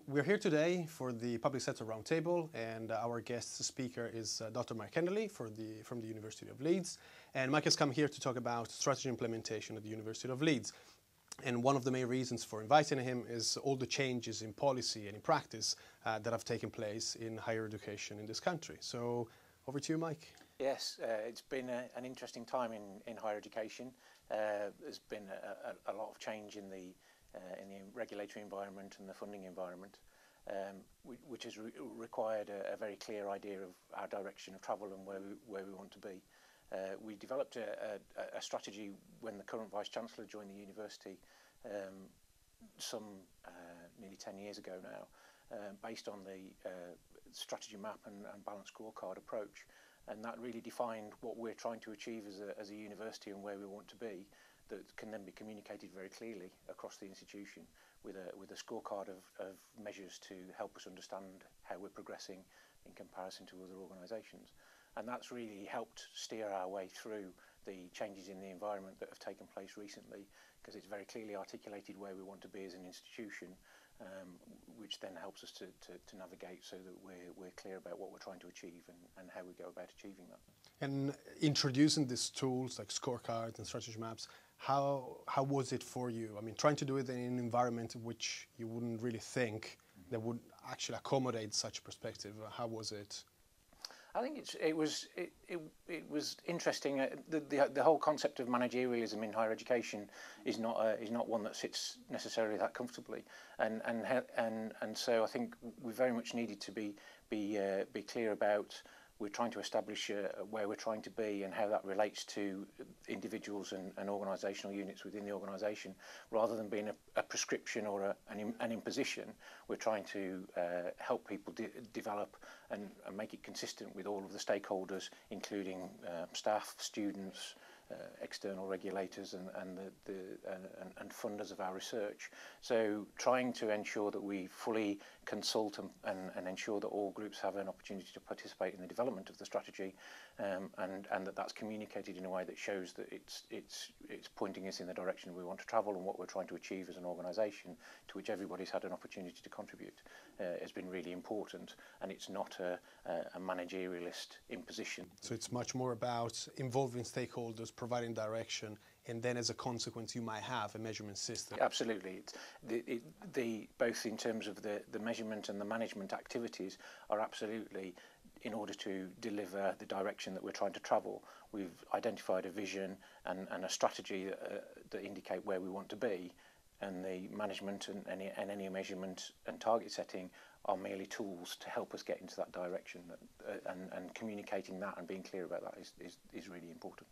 We're here today for the Public Sector Roundtable, and our guest speaker is Dr. Mike Kennerly from the University of Leeds. And Mike has come here to talk about strategy implementation at the University of Leeds. And one of the main reasons for inviting him is all the changes in policy and in practice that have taken place in higher education in this country. So over to you, Mike. Yes, it's been an interesting time in higher education. There's been a lot of change in the regulatory environment and the funding environment, which has required a very clear idea of our direction of travel and where we want to be. We developed a strategy when the current Vice-Chancellor joined the university nearly 10 years ago now, based on the strategy map and balanced scorecard approach. And that really defined what we're trying to achieve as a university and where we want to be, that can then be communicated very clearly across the institution with a scorecard of measures to help us understand how we're progressing in comparison to other organisations. And that's really helped steer our way through the changes in the environment that have taken place recently, because it's very clearly articulated where we want to be as an institution, which then helps us to navigate so that we're clear about what we're trying to achieve and how we go about achieving that. And introducing these tools like scorecards and strategy maps, how was it for you? I mean, trying to do it in an environment in which you wouldn't really think that would actually accommodate such a perspective. How was it? I think it was interesting. The whole concept of managerialism in higher education is not one that sits necessarily that comfortably, and so I think we very much needed to be clear about we're trying to establish where we're trying to be and how that relates to individuals and organisational units within the organisation, rather than being a prescription or an imposition. We're trying to help people develop and make it consistent with all of the stakeholders, including staff, students, external regulators and funders of our research. So trying to ensure that we fully consult and ensure that all groups have an opportunity to participate in the development of the strategy, and that's communicated in a way that shows that it's pointing us in the direction we want to travel and what we're trying to achieve as an organisation, to which everybody's had an opportunity to contribute, has been really important, and it's not a managerialist imposition. So it's much more about involving stakeholders, providing direction, and then as a consequence you might have a measurement system. Absolutely. Both in terms of the measurement and the management activities are absolutely in order to deliver the direction that we're trying to travel. We've identified a vision and a strategy that indicate where we want to be, and the management and any measurement and target setting are merely tools to help us get into that direction, and communicating that and being clear about that is really important.